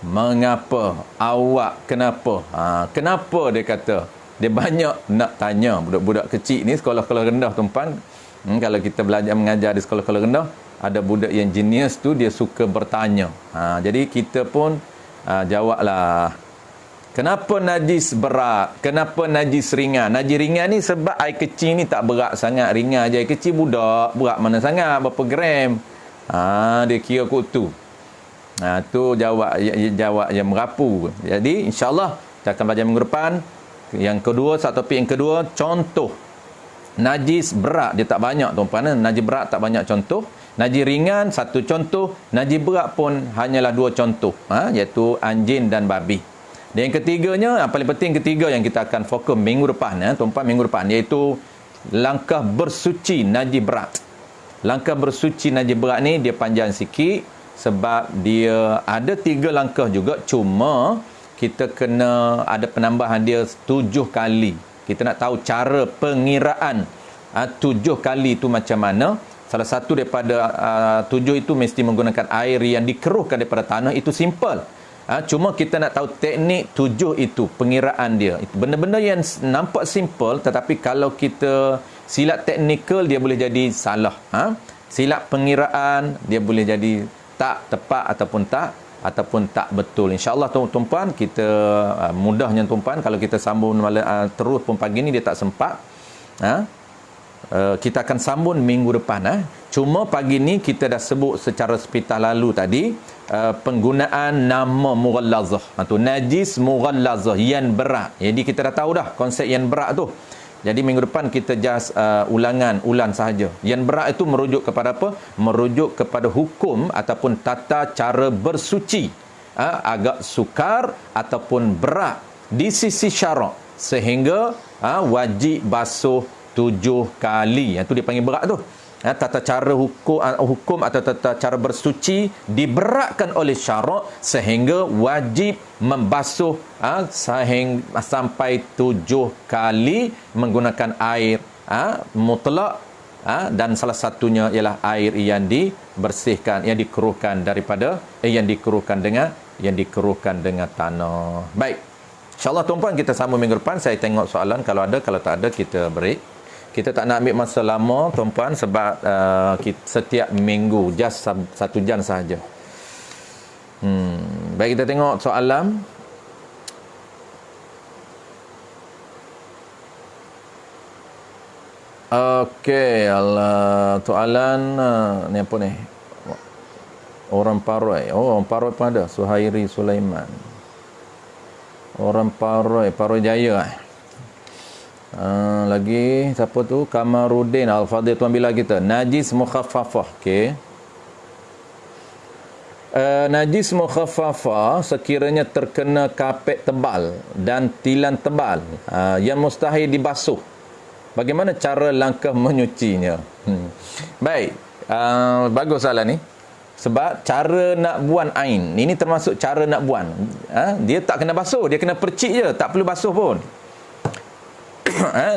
Mengapa? Awak kenapa? Kenapa dia kata? Dia banyak nak tanya. Budak-budak kecil ni sekolah-sekolah rendah tuan-tuan. Kalau kita belajar mengajar di sekolah-sekolah rendah, ada budak yang jenius tu dia suka bertanya. Jadi kita pun jawablah. Kenapa najis berat? Kenapa najis ringan? Najis ringan ni sebab air kecil ni tak berat sangat, ringan je. Air kecil budak, berat mana sangat, berapa gram. Dia kira kot tu. Tu jawab yang merapu. Jadi insya-Allah kita akan belajar minggu depan. Yang kedua, satu topik yang kedua, contoh najis berat dia tak banyak tuan-puan. Najis berat tak banyak contoh. Najis ringan satu contoh, najis berat pun hanyalah dua contoh, iaitu anjing dan babi. Dan yang ketiganya, yang paling penting ketiga yang kita akan fokus minggu depan, tuan-puan, minggu depan, iaitu langkah bersuci najis berat. Langkah bersuci najis berat ni dia panjang sikit sebab dia ada 3 langkah juga, cuma kita kena ada penambahan dia 7 kali. Kita nak tahu cara pengiraan 7 kali itu macam mana. Salah satu daripada 7 itu mesti menggunakan air yang dikeruhkan daripada tanah. Itu simple. Cuma kita nak tahu teknik 7 itu, pengiraan dia. Itu benda-benda yang nampak simple, tetapi kalau kita silap teknikal dia boleh jadi salah. Silap pengiraan dia boleh jadi tak tepat ataupun tak betul. InsyaAllah tuan-tuan, kita mudahnya tuan-tuan kalau kita sambung terus pun pagi ni dia tak sempat. Kita akan sambung minggu depan. Cuma pagi ni kita dah sebut secara sepintas lalu tadi penggunaan nama mughallazah. Tu najis mughallazah, yang berat. Jadi kita dah tahu dah konsep yang berat tu. Jadi minggu depan kita just ulang sahaja. Yang berat itu merujuk kepada apa? Merujuk kepada hukum ataupun tata cara bersuci. Agak sukar ataupun berat di sisi syarak sehingga wajib basuh 7 kali. Itu dia panggil berat tu. Tata cara hukum atau tata cara bersuci diberatkan oleh syarak sehingga wajib membasuh sampai 7 kali menggunakan air mutlak, dan salah satunya ialah air yang dibersihkan, yang dikeruhkan daripada yang dikeruhkan dengan tanah. Baik, insya-Allah tuan-puan kita sambung minggu depan. Saya tengok soalan, kalau ada, kalau tak ada kita break. Kita tak nak ambil masa lama tuan-puan sebab setiap minggu just 1 jam sahaja. Baik, kita tengok soalan. Okey, soalan ni apa ni? Orang Paroi. Orang Paroi pun ada. Suhairi Sulaiman. Orang Paroi Jaya. Lagi siapa tu? Kamaruddin Al-Fadhil tuan bila kita. Najis mukhaffafah. Okey. Najis mukhaffafah sekiranya terkena kapet tebal dan tilan tebal yang mustahil dibasuh. Bagaimana cara langkah menyucinya? Baik. Bagus soalan ni. Sebab cara nak buang ain, ini termasuk cara nak buang. Dia tak kena basuh, dia kena percik je, tak perlu basuh pun.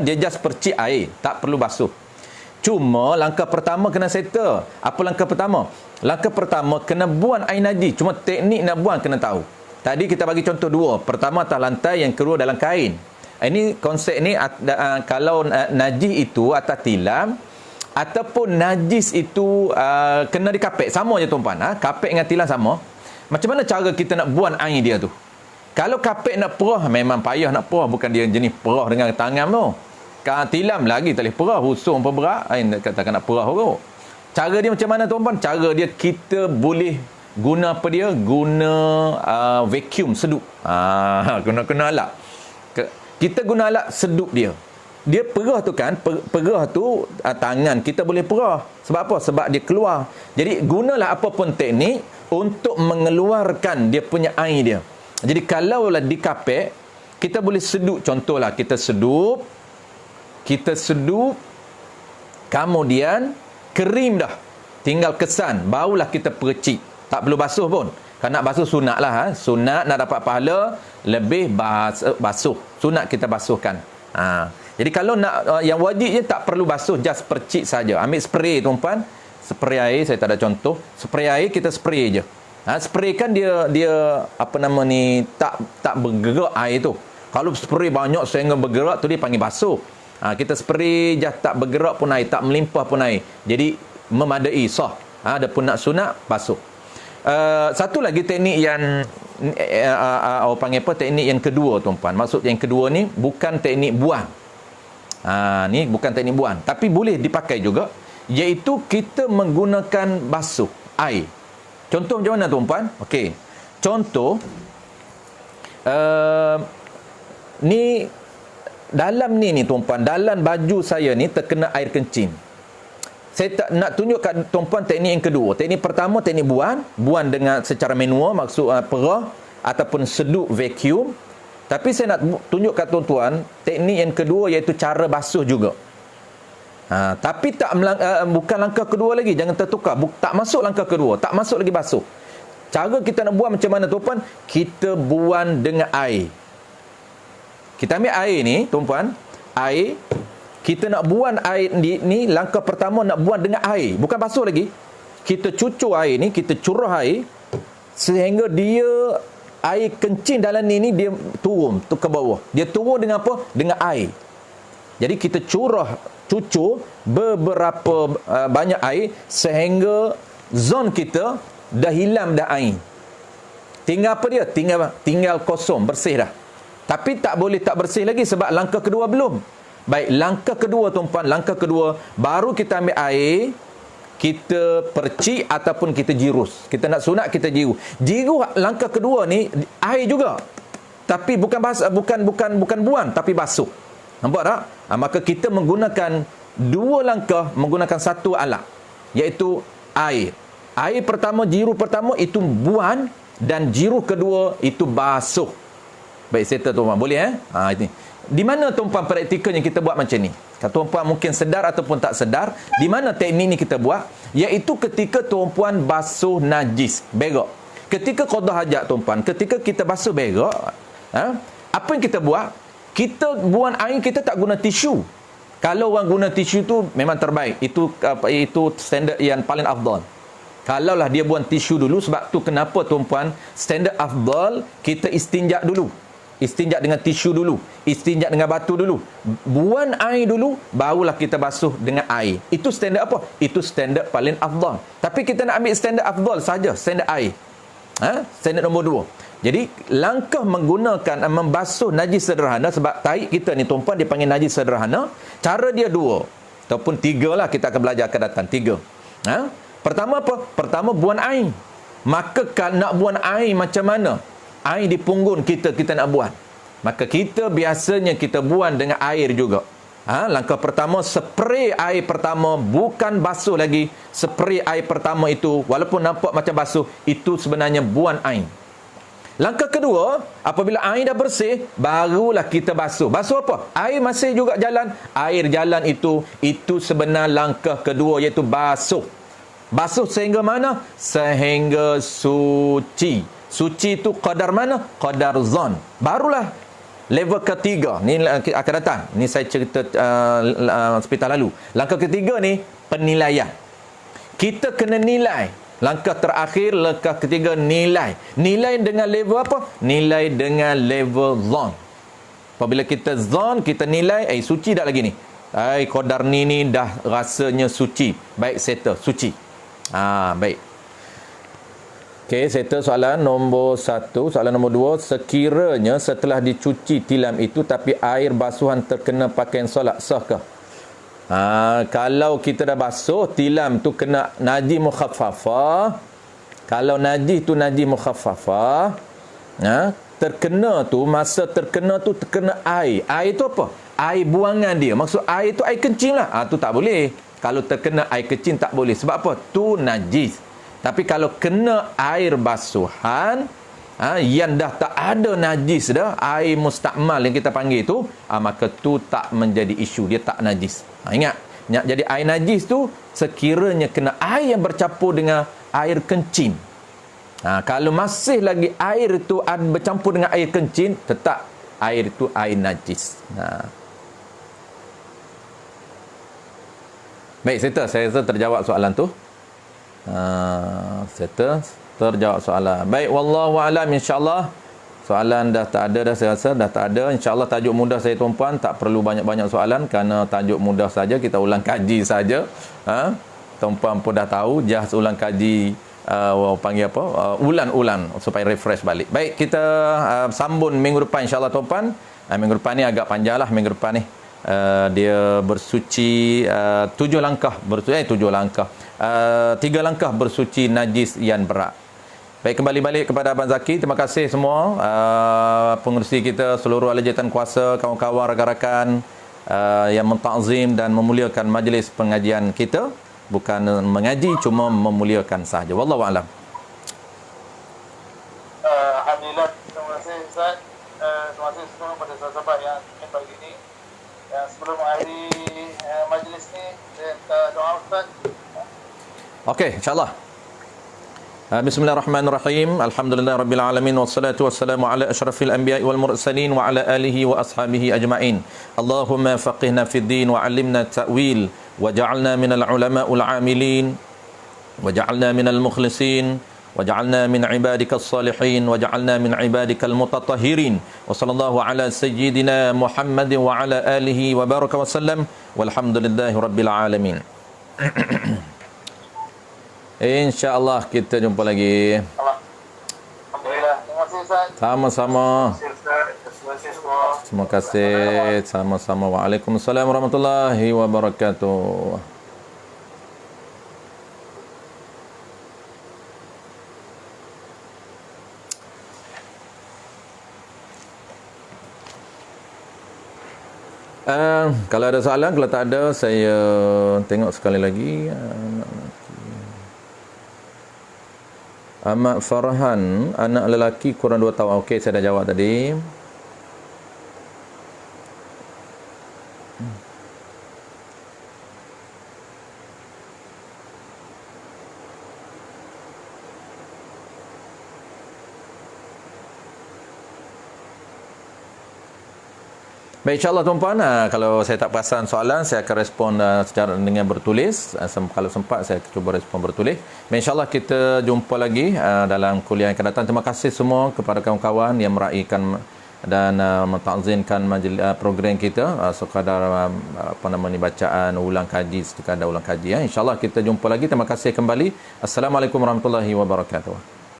Dia just percik air, tak perlu basuh. Cuma langkah pertama kena settle. Apa langkah pertama? Langkah pertama kena buang air najis. Cuma teknik nak buang kena tahu. Tadi kita bagi contoh 2. Pertama atas lantai, yang kedua dalam kain. Ini konsep ni kalau najis itu atas tilam ataupun najis itu kena di kapet, sama je tuan-puan. Kapet dengan tilam sama. Macam mana cara kita nak buang air dia tu? Kalau kapet nak perah, memang payah nak perah. Bukan dia jenis perah dengan tangan tu. Tilam lagi tak boleh perah. Husung pun berat. Katakan nak perah tu. Cara dia macam mana tuan-puan? Cara dia kita boleh guna apa dia? Guna vacuum, sedup. Guna alat. Kita guna alat sedup dia. Dia perah tu kan, perah tu tangan kita boleh perah. Sebab apa? Sebab dia keluar. Jadi gunalah apa pun teknik untuk mengeluarkan dia punya air dia. Jadi kalaulah di kapek, kita boleh sedup. Contohlah kita sedup, kemudian kering dah, tinggal kesan, barulah kita percik. Tak perlu basuh pun. Kalau nak basuh sunat lah. Sunat nak dapat pahala, lebih basuh. Sunat kita basuhkan. Jadi kalau nak yang wajibnya tak perlu basuh, just percik saja. Ambil spray tuan-puan. Spray air, saya tak ada contoh. Spray air kita spray je. Spray kan dia apa nama ni, tak bergerak air tu. Kalau spray banyak sehingga bergerak tu dia panggil basuh. Kita spray je tak bergerak pun air, tak melimpah pun air. Jadi memadai, sah. Adapun nak sunat, basuh. Satu lagi teknik yang orang panggil apa, teknik yang kedua tuan-puan. Maksud yang kedua ni bukan teknik buang. Ni bukan teknik buang, tapi boleh dipakai juga, iaitu kita menggunakan basuh air. Contoh macam mana tuan-puan? Okey. Contoh ni dalam ni tuan-puan, dalam baju saya ni terkena air kencing. Saya tak nak tunjuk kat tuan-puan teknik yang kedua. Teknik pertama, teknik buang dengan secara manual, maksud perah ataupun seduk vacuum. Tapi saya nak tunjuk kat tuan-tuan teknik yang kedua, iaitu cara basuh juga. Tapi bukan langkah kedua lagi, jangan tertukar. Tak masuk langkah kedua, tak masuk lagi basuh. Cara kita nak buang macam mana tuan-puan? Kita buang dengan air. Kita ambil air ni tuan-puan, air. Kita nak buang air ni, langkah pertama nak buang dengan air, bukan basuh lagi. Kita cucur air ni, kita curah air sehingga dia air kencing dalam ni dia turun ke bawah. Dia turun dengan apa? Dengan air. Jadi kita cucur beberapa banyak air sehingga zon kita dah hilang dah air. Tinggal apa dia? Tinggal kosong, bersih dah. Tapi tak boleh tak bersih lagi sebab langkah kedua belum. Baik, langkah kedua tuan-puan, langkah kedua baru kita ambil air, kita percik ataupun kita jirus. Kita nak sunat, kita jiru. Jiru langkah kedua ni air juga. Tapi bukan buang, tapi basuh. Nampak tak? Maka kita menggunakan dua langkah, menggunakan satu alat, iaitu air. Air pertama, jiru pertama itu buang, dan jiru kedua itu basuh. Baik, settle tuan-puan. Boleh ini. Di mana tuan-puan praktikalnya kita buat macam ni? Kalau tuan-puan mungkin sedar ataupun tak sedar, di mana teknik ni kita buat? Iaitu ketika tuan-puan basuh najis, berak. Ketika qada hajat tuan-puan, ketika kita basuh berak, apa yang kita buat? Kita buang air, kita tak guna tisu. Kalau orang guna tisu tu memang terbaik. Itu standard yang paling afdal. Kalaulah dia buang tisu dulu, sebab tu kenapa tuan-puan, standard afdal kita istinja dulu. Istinja dengan tisu dulu, istinja dengan batu dulu, buang air dulu, barulah kita basuh dengan air. Itu standard apa? Itu standard paling afdal. Tapi kita nak ambil standard afdal saja, standard air. Standard nombor 2. Jadi langkah menggunakan membasuh najis sederhana, sebab tahi kita ni tuan-puan dipanggil najis sederhana, cara dia 2 ataupun 3 lah, kita akan belajar akan datang 3. Pertama apa? Pertama buang air. Maka nak buang air macam mana? Air di punggung kita nak buang. Maka kita biasanya kita buang dengan air juga. Langkah pertama, spray air pertama, bukan basuh lagi. Spray air pertama itu, walaupun nampak macam basuh, itu sebenarnya buang air. Langkah kedua, apabila air dah bersih, barulah kita basuh. Basuh apa? Air masih juga jalan. Air jalan itu sebenar langkah kedua, iaitu basuh. Basuh sehingga mana? Sehingga suci. Suci itu qadar mana? Qadar zon. Barulah level ketiga. Ni akan datang. Ni saya cerita sebentar lalu. Langkah ketiga ni penilaian. Kita kena nilai. Langkah terakhir, langkah ketiga nilai. Nilai dengan level apa? Nilai dengan level zon. Apabila kita zon, kita nilai, suci tak lagi ni? Qadar ni dah rasanya suci. Baik, settle, suci. Baik. Okey, settle soalan nombor 1. Soalan nombor 2, sekiranya setelah dicuci tilam itu tapi air basuhan terkena pakaian solat, sahkah? Kalau kita dah basuh tilam tu kena najis mukhaffafah. Kalau najis tu najis mukhaffafah, terkena tu, masa terkena tu terkena air. Air tu apa? Air buangan dia. Maksud air tu air kencing lah. Tu tak boleh. Kalau terkena air kencing tak boleh. Sebab apa? Tu najis. Tapi kalau kena air basuhan yang dah tak ada najis dah, air mustakmal yang kita panggil tu, maka tu tak menjadi isu, dia tak najis. Ingat, jadi air najis tu sekiranya kena air yang bercampur dengan air kencing. Kalau masih lagi air tu bercampur dengan air kencing, tetap air itu air najis. Baik, saya rasa terjawab soalan tu. Terjawab soalan. Baik, wallahu alam, insya-Allah soalan dah tak ada dah, saya rasa dah tak ada. Insya-Allah tajuk mudah saya tuan-puan, tak perlu banyak-banyak soalan kerana tajuk mudah saja, kita ulang kaji saja. tuan-puan pun dah tahu jas ulang kaji panggil apa? Ulan-ulan supaya refresh balik. Baik, kita sambung minggu depan insya-Allah tuan-puan. Minggu depan ni agak panjang lah minggu depan ni. Dia bersuci 7 langkah 3 langkah bersuci najis yang berat. Baik, kembali balik kepada Abang Zaki. Terima kasih semua pengerusi kita, seluruh ahli jawatan kuasa, kawan-kawan, rakan-rakan yang mentakzim dan memuliakan majlis pengajian kita. Bukan mengaji, cuma memuliakan sahaja. Wallahu a'lam. Alhamdulillah, terima kasih Ustaz. Terima kasih semua pada sahabat yang pagi ini. Sebelum mengakhiri majlis ni, saya minta doa Ustaz. Okey, insya-Allah. Bismillahirrahmanirrahim. Alhamdulillahirabbil alamin wassalatu wassalamu ala asyrafil anbiya'i wal mursalin wa ala alihi wa ashabihi ajma'in. Allahumma faqihna fid din wa 'allimna ta'wil waj'alna minal ulama'ul 'amilin waj'alna minal mukhlisin waj'alna min ibadikas salihin waj'alna min ibadikal mutatahhirin wa sallallahu ala sayyidina Muhammadin wa ala alihi wa baraka wa sallam walhamdulillahi rabbil alamin. InsyaAllah kita jumpa lagi. Alhamdulillah. Terima kasih Ustaz. Sama-sama. Terima kasih semua. Terima kasih. Sama-sama. Waalaikumsalam warahmatullahi wabarakatuh. Kalau ada soalan, kalau tak ada, saya tengok sekali lagi. Ahmad Farhan, anak lelaki kurang 2 tahun. Okey, saya dah jawab tadi. Baik, insyaAllah tuan-puan, kalau saya tak perasan soalan, saya akan respon secara dengan bertulis. Kalau sempat, saya cuba respon bertulis. Baik, insyaAllah kita jumpa lagi dalam kuliah yang akan datang. Terima kasih semua kepada kawan-kawan yang meraihkan dan mentakzimkan program kita sekadar bacaan ulang kaji, sekadar ulang kaji. InsyaAllah kita jumpa lagi. Terima kasih kembali. Assalamualaikum warahmatullahi wabarakatuh.